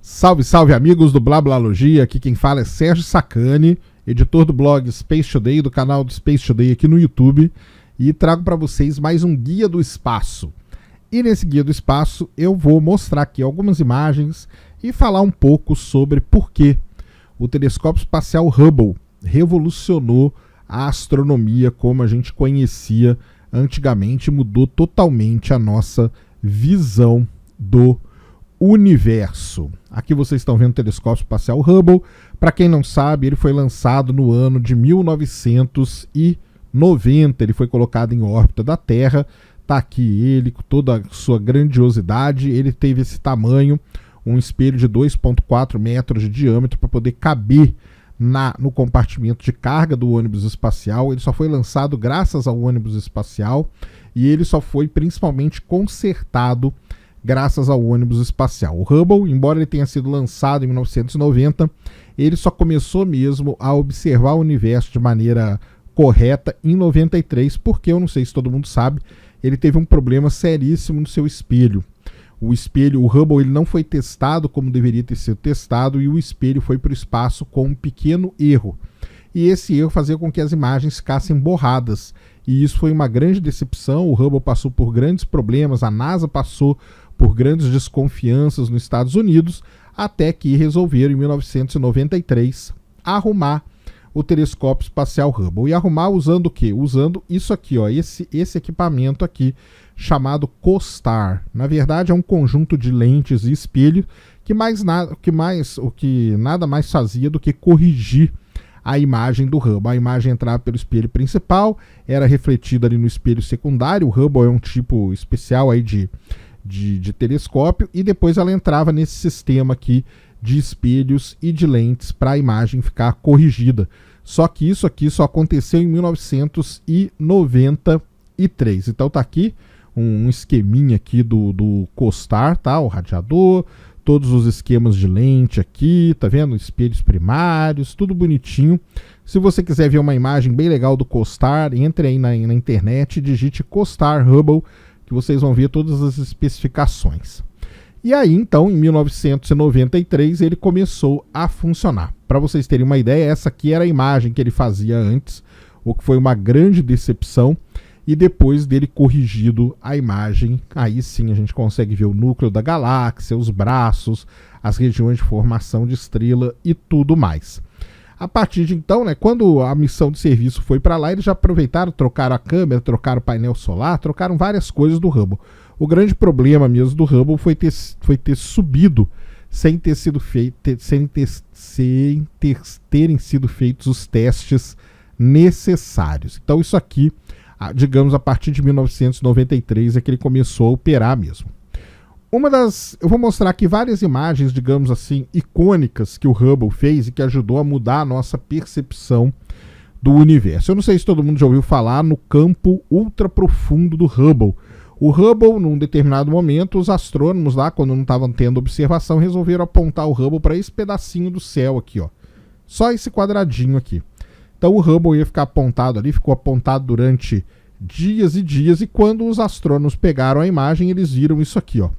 Salve, salve amigos do Blablalogia, aqui quem fala é Sérgio Sacani, editor do blog Space Today, do canal do Space Today aqui no YouTube, e trago para vocês mais um Guia do Espaço. E nesse Guia do Espaço eu vou mostrar aqui algumas imagens e falar um pouco sobre por que o telescópio espacial Hubble revolucionou a astronomia como a gente conhecia antigamente, mudou totalmente a nossa visão do universo. Aqui vocês estão vendo o telescópio espacial Hubble. Para quem não sabe, ele foi lançado no ano de 1990. Ele foi colocado em órbita da Terra. Está aqui ele com toda a sua grandiosidade. Ele teve esse tamanho, um espelho de 2,4 metros de diâmetro para poder caber no compartimento de carga do ônibus espacial. Ele só foi lançado graças ao ônibus espacial e ele só foi principalmente consertado graças ao ônibus espacial. O Hubble, embora ele tenha sido lançado em 1990, ele só começou mesmo a observar o universo de maneira correta em 93, porque, eu não sei se todo mundo sabe, ele teve um problema seríssimo no seu espelho. O Hubble, ele não foi testado como deveria ter sido testado e o espelho foi para o espaço com um pequeno erro. E esse erro fazia com que as imagens ficassem borradas. E isso foi uma grande decepção. O Hubble passou por grandes problemas, a NASA passou por grandes desconfianças nos Estados Unidos, até que resolveram, em 1993, arrumar o telescópio espacial Hubble. E arrumar usando o quê? Usando isso aqui, ó, esse equipamento aqui, chamado COSTAR. Na verdade, é um conjunto de lentes e espelho que nada mais fazia do que corrigir a imagem do Hubble. A imagem entrava pelo espelho principal, era refletida ali no espelho secundário. O Hubble é um tipo especial aí de telescópio, e depois ela entrava nesse sistema aqui de espelhos e de lentes para a imagem ficar corrigida. Só que isso aqui só aconteceu em 1993. Então tá aqui um esqueminha aqui do COSTAR, tá? O radiador, todos os esquemas de lente aqui, tá vendo? Espelhos primários, tudo bonitinho. Se você quiser ver uma imagem bem legal do COSTAR, entre aí na internet e digite COSTAR Hubble, que vocês vão ver todas as especificações. E aí, então, em 1993, ele começou a funcionar. Para vocês terem uma ideia, essa aqui era a imagem que ele fazia antes, o que foi uma grande decepção. E depois dele corrigido a imagem, aí sim a gente consegue ver o núcleo da galáxia, os braços, as regiões de formação de estrela e tudo mais. A partir de então, né, quando a missão de serviço foi para lá, eles já aproveitaram, trocaram a câmera, trocaram o painel solar, trocaram várias coisas do Hubble. O grande problema mesmo do Hubble foi ter subido sem terem sido feitos os testes necessários. Então isso aqui, digamos, a partir de 1993 é que ele começou a operar mesmo. Eu vou mostrar aqui várias imagens, digamos assim, icônicas que o Hubble fez e que ajudou a mudar a nossa percepção do universo. Eu não sei se todo mundo já ouviu falar no campo ultraprofundo do Hubble. O Hubble, num determinado momento, os astrônomos lá, quando não estavam tendo observação, resolveram apontar o Hubble para esse pedacinho do céu aqui, ó. Só esse quadradinho aqui. Então o Hubble ia ficar apontado ali, ficou apontado durante dias e dias, e quando os astrônomos pegaram a imagem, eles viram isso aqui, ó.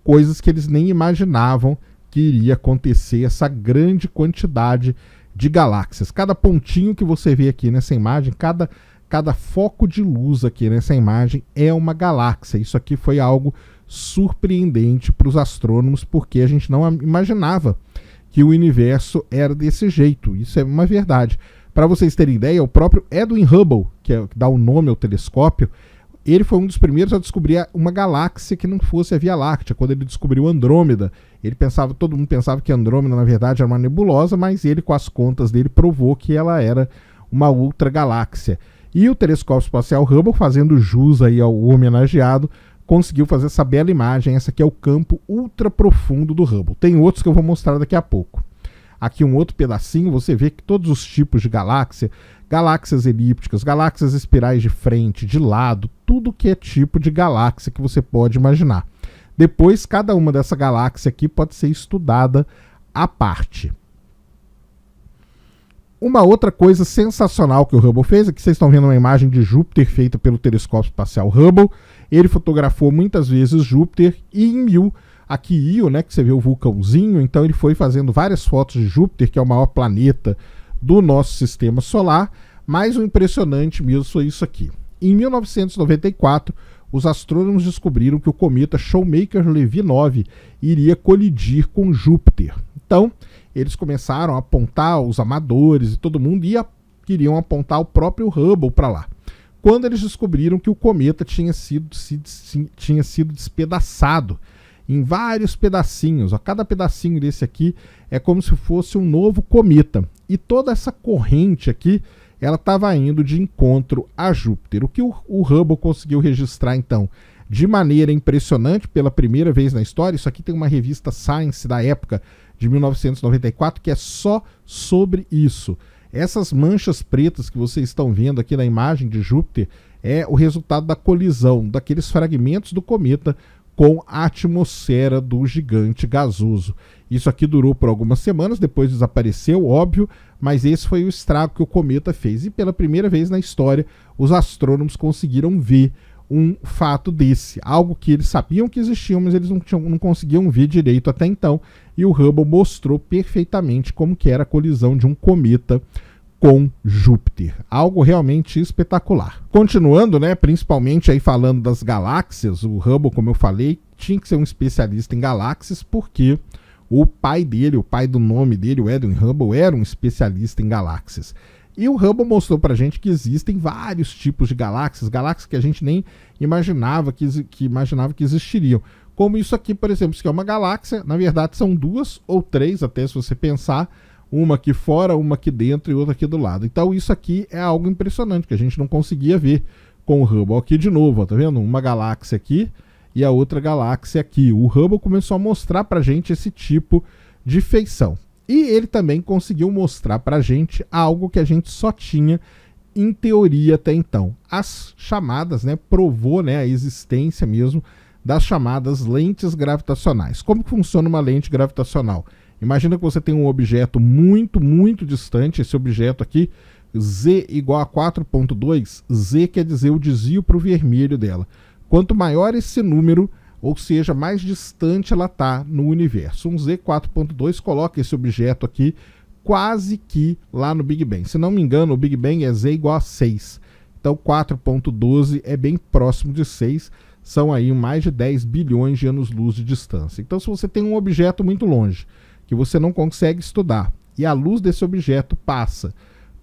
Coisas que eles nem imaginavam que iria acontecer, essa grande quantidade de galáxias. Cada pontinho que você vê aqui nessa imagem, cada foco de luz aqui nessa imagem é uma galáxia. Isso aqui foi algo surpreendente para os astrônomos, porque a gente não imaginava que o universo era desse jeito. Isso é uma verdade. Para vocês terem ideia, o próprio Edwin Hubble, que dá o nome ao telescópio, ele foi um dos primeiros a descobrir uma galáxia que não fosse a Via Láctea. Quando ele descobriu Andrômeda, todo mundo pensava que Andrômeda na verdade era uma nebulosa, mas ele, com as contas dele, provou que ela era uma outra galáxia. E o telescópio espacial Hubble, fazendo jus aí ao homenageado, conseguiu fazer essa bela imagem. Essa aqui é o campo ultraprofundo do Hubble. Tem outros que eu vou mostrar daqui a pouco. Aqui um outro pedacinho, você vê que todos os tipos de galáxia, galáxias elípticas, galáxias espirais de frente, de lado, tudo que é tipo de galáxia que você pode imaginar. Depois, cada uma dessa galáxia aqui pode ser estudada à parte. Uma outra coisa sensacional que o Hubble fez, aqui vocês estão vendo uma imagem de Júpiter feita pelo telescópio espacial Hubble. Ele fotografou muitas vezes Júpiter e Aqui Io, né, que você vê o vulcãozinho, então ele foi fazendo várias fotos de Júpiter, que é o maior planeta do nosso sistema solar, mas o impressionante mesmo foi isso aqui. Em 1994, os astrônomos descobriram que o cometa Shoemaker-Levy 9 iria colidir com Júpiter. Então, eles começaram a apontar os amadores e todo mundo queriam apontar o próprio Hubble para lá. Quando eles descobriram que o cometa tinha sido despedaçado em vários pedacinhos. Cada pedacinho desse aqui é como se fosse um novo cometa. E toda essa corrente aqui, ela estava indo de encontro a Júpiter. O que o Hubble conseguiu registrar, então, de maneira impressionante, pela primeira vez na história, isso aqui tem uma revista Science da época, de 1994, que é só sobre isso. Essas manchas pretas que vocês estão vendo aqui na imagem de Júpiter é o resultado da colisão daqueles fragmentos do cometa com a atmosfera do gigante gasoso. Isso aqui durou por algumas semanas, depois desapareceu, óbvio, mas esse foi o estrago que o cometa fez. E pela primeira vez na história, os astrônomos conseguiram ver um fato desse, algo que eles sabiam que existia, mas eles não conseguiam ver direito até então, e o Hubble mostrou perfeitamente como que era a colisão de um cometa com Júpiter. Algo realmente espetacular. Continuando, né, principalmente aí falando das galáxias, o Hubble, como eu falei, tinha que ser um especialista em galáxias, porque o pai dele, o pai do nome dele, o Edwin Hubble, era um especialista em galáxias. E o Hubble mostrou pra gente que existem vários tipos de galáxias que a gente nem imaginava que existiriam. Como isso aqui, por exemplo, isso aqui é uma galáxia, na verdade são duas ou três, até se você pensar, uma aqui fora, uma aqui dentro e outra aqui do lado. Então isso aqui é algo impressionante, que a gente não conseguia ver com o Hubble. Aqui de novo, ó, tá vendo? Uma galáxia aqui e a outra galáxia aqui. O Hubble começou a mostrar pra gente esse tipo de feição. E ele também conseguiu mostrar pra gente algo que a gente só tinha em teoria até então. As chamadas, né, provou, né, a existência mesmo das chamadas lentes gravitacionais. Como funciona uma lente gravitacional? Imagina que você tem um objeto muito, muito distante, esse objeto aqui, Z igual a 4.2, Z quer dizer o desvio para o vermelho dela. Quanto maior esse número, ou seja, mais distante ela está no universo. Um Z 4.2 coloca esse objeto aqui quase que lá no Big Bang. Se não me engano, o Big Bang é Z igual a 6. Então 4.12 é bem próximo de 6, são aí mais de 10 bilhões de anos-luz de distância. Então se você tem um objeto muito longe, que você não consegue estudar, e a luz desse objeto passa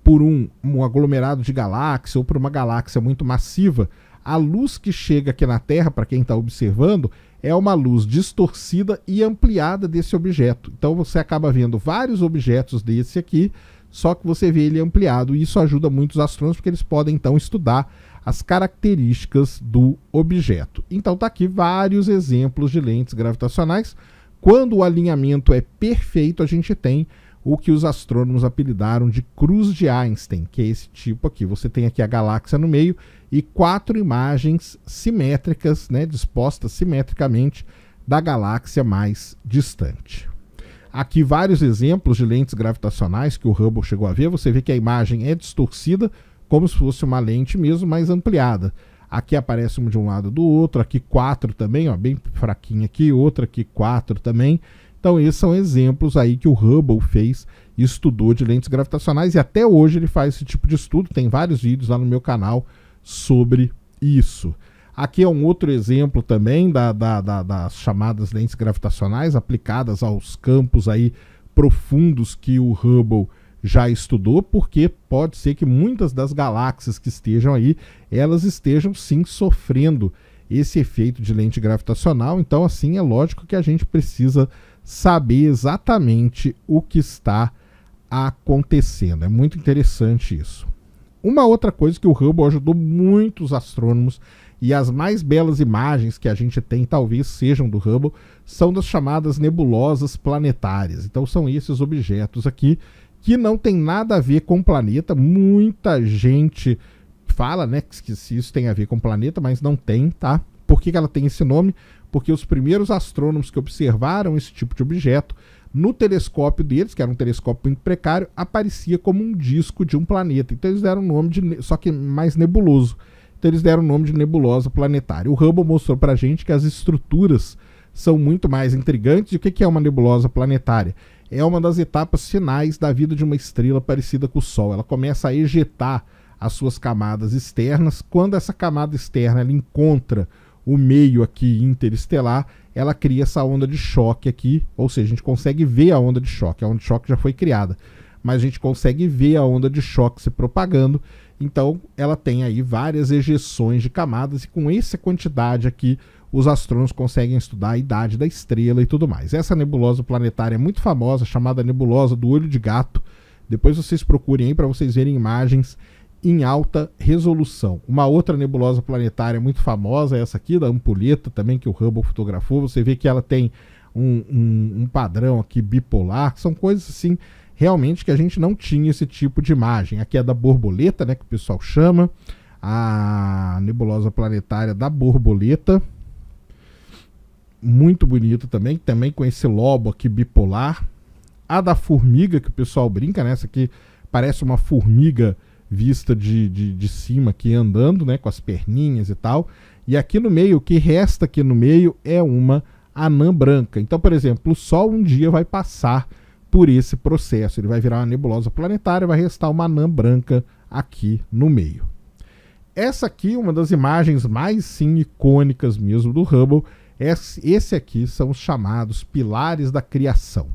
por um aglomerado de galáxias ou por uma galáxia muito massiva, a luz que chega aqui na Terra, para quem está observando, é uma luz distorcida e ampliada desse objeto. Então você acaba vendo vários objetos desse aqui, só que você vê ele ampliado, e isso ajuda muito os astrônomos, porque eles podem então estudar as características do objeto. Então tá aqui vários exemplos de lentes gravitacionais. Quando o alinhamento é perfeito, a gente tem o que os astrônomos apelidaram de cruz de Einstein, que é esse tipo aqui. Você tem aqui a galáxia no meio e 4 imagens simétricas, né, dispostas simetricamente da galáxia mais distante. Aqui vários exemplos de lentes gravitacionais que o Hubble chegou a ver. Você vê que a imagem é distorcida, como se fosse uma lente mesmo, mais ampliada. Aqui aparece um de um lado do outro, aqui 4 também, ó, bem fraquinho aqui, outra aqui 4 também. Então esses são exemplos aí que o Hubble fez e estudou de lentes gravitacionais, e até hoje ele faz esse tipo de estudo. Tem vários vídeos lá no meu canal sobre isso. Aqui é um outro exemplo também das chamadas lentes gravitacionais aplicadas aos campos aí profundos que o Hubble já estudou, porque pode ser que muitas das galáxias que estejam aí, elas estejam sim sofrendo esse efeito de lente gravitacional. Então assim, é lógico que a gente precisa saber exatamente o que está acontecendo. É muito interessante isso. Uma outra coisa que o Hubble ajudou muitos astrônomos, e as mais belas imagens que a gente tem talvez sejam do Hubble, são das chamadas nebulosas planetárias. Então são esses objetos aqui que não tem nada a ver com o planeta. Muita gente fala, né, que se isso tem a ver com o planeta, mas não tem, tá? Por que ela tem esse nome? Porque os primeiros astrônomos que observaram esse tipo de objeto, no telescópio deles, que era um telescópio muito precário, aparecia como um disco de um planeta. Então eles deram o nome de, só que mais nebuloso. Então eles deram o nome de nebulosa planetária. O Hubble mostrou pra gente que as estruturas são muito mais intrigantes. E o que é uma nebulosa planetária? É uma das etapas finais da vida de uma estrela parecida com o Sol. Ela começa a ejetar as suas camadas externas. Quando essa camada externa ela encontra o meio aqui interestelar, ela cria essa onda de choque aqui, ou seja, a gente consegue ver a onda de choque já foi criada, mas a gente consegue ver a onda de choque se propagando. Então ela tem aí várias ejeções de camadas, e com essa quantidade aqui os astrônomos conseguem estudar a idade da estrela e tudo mais. Essa nebulosa planetária é muito famosa, chamada nebulosa do olho de gato. Depois vocês procurem aí para vocês verem imagens em alta resolução. Uma outra nebulosa planetária muito famosa é essa aqui, da Ampulheta, também, que o Hubble fotografou. Você vê que ela tem um padrão aqui bipolar. São coisas assim, realmente, que a gente não tinha esse tipo de imagem. Aqui é da Borboleta, né, que o pessoal chama, a nebulosa planetária da Borboleta. Muito bonita também com esse lobo aqui bipolar. A da Formiga, que o pessoal brinca, né? Essa aqui parece uma formiga vista de cima aqui andando, né, com as perninhas e tal. E aqui no meio, o que resta aqui no meio é uma anã branca. Então, por exemplo, o Sol um dia vai passar por esse processo. Ele vai virar uma nebulosa planetária, vai restar uma anã branca aqui no meio. Essa aqui é uma das imagens mais, sim, icônicas mesmo do Hubble. Esse aqui são os chamados pilares da criação.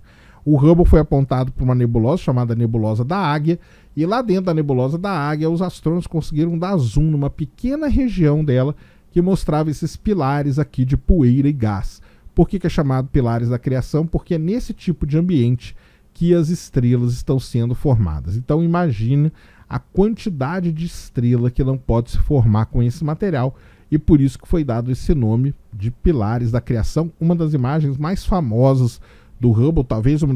O Hubble foi apontado por uma nebulosa chamada Nebulosa da Águia, e lá dentro da Nebulosa da Águia os astrônomos conseguiram dar zoom numa pequena região dela que mostrava esses pilares aqui de poeira e gás. Por que é chamado pilares da criação? Porque é nesse tipo de ambiente que as estrelas estão sendo formadas. Então imagine a quantidade de estrela que não pode se formar com esse material, e por isso que foi dado esse nome de pilares da criação. Uma das imagens mais famosas do Hubble, talvez uma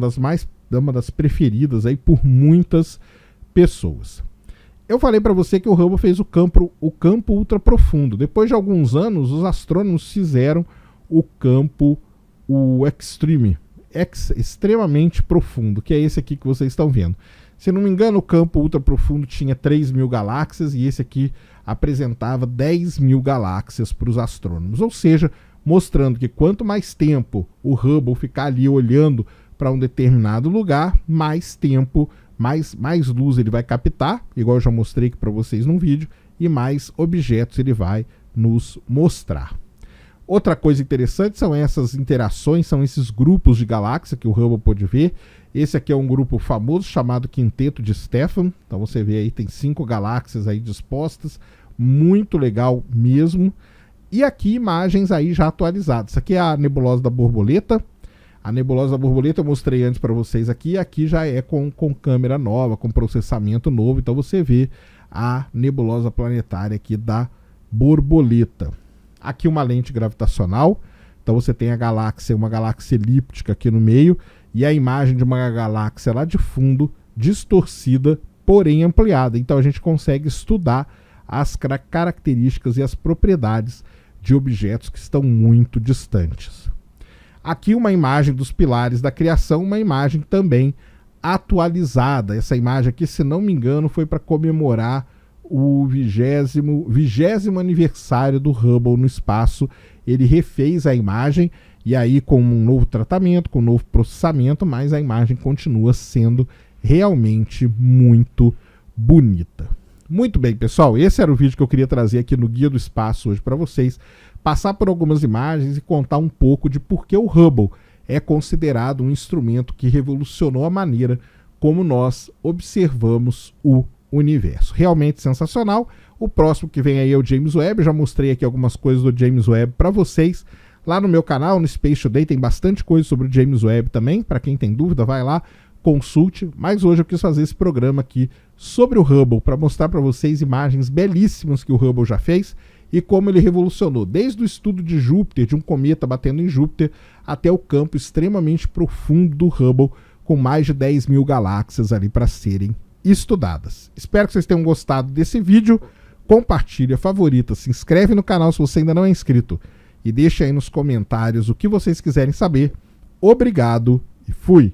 das preferidas aí por muitas pessoas. Eu falei para você que o Hubble fez o campo ultra profundo. Depois de alguns anos, os astrônomos fizeram o campo extreme, extremamente profundo, que é esse aqui que vocês estão vendo. Se não me engano, o campo ultra profundo tinha 3.000 galáxias, e esse aqui apresentava 10.000 galáxias para os astrônomos. Ou seja, mostrando que quanto mais tempo o Hubble ficar ali olhando para um determinado lugar, mais tempo, mais luz ele vai captar, igual eu já mostrei aqui para vocês num vídeo, e mais objetos ele vai nos mostrar. Outra coisa interessante são essas interações, são esses grupos de galáxias que o Hubble pôde ver. Esse aqui é um grupo famoso chamado Quinteto de Stefan. Então você vê aí, tem 5 galáxias aí dispostas, muito legal mesmo. E aqui imagens aí já atualizadas. Isso aqui é a nebulosa da Borboleta. A nebulosa da Borboleta eu mostrei antes para vocês aqui. Aqui já é com câmera nova, com processamento novo. Então você vê a nebulosa planetária aqui da Borboleta. Aqui uma lente gravitacional. Então você tem a galáxia, uma galáxia elíptica aqui no meio, e a imagem de uma galáxia lá de fundo, distorcida, porém ampliada. Então a gente consegue estudar as características e as propriedades de objetos que estão muito distantes. Aqui uma imagem dos pilares da criação, uma imagem também atualizada. Essa imagem aqui, se não me engano, foi para comemorar o 20º aniversário do Hubble no espaço. Ele refez a imagem, e aí com um novo tratamento, com um novo processamento, mas a imagem continua sendo realmente muito bonita. Muito bem, pessoal, esse era o vídeo que eu queria trazer aqui no Guia do Espaço hoje para vocês, passar por algumas imagens e contar um pouco de por que o Hubble é considerado um instrumento que revolucionou a maneira como nós observamos o universo. Realmente sensacional. O próximo que vem aí é o James Webb. Já mostrei aqui algumas coisas do James Webb para vocês. Lá no meu canal, no Space Today, tem bastante coisa sobre o James Webb também. Para quem tem dúvida, vai lá, consulte. Mas hoje eu quis fazer esse programa aqui sobre o Hubble, para mostrar para vocês imagens belíssimas que o Hubble já fez e como ele revolucionou, desde o estudo de Júpiter, de um cometa batendo em Júpiter, até o campo extremamente profundo do Hubble, com mais de 10.000 galáxias ali para serem estudadas. Espero que vocês tenham gostado desse vídeo. Compartilha, favorita, se inscreve no canal se você ainda não é inscrito e deixa aí nos comentários o que vocês quiserem saber. Obrigado e fui!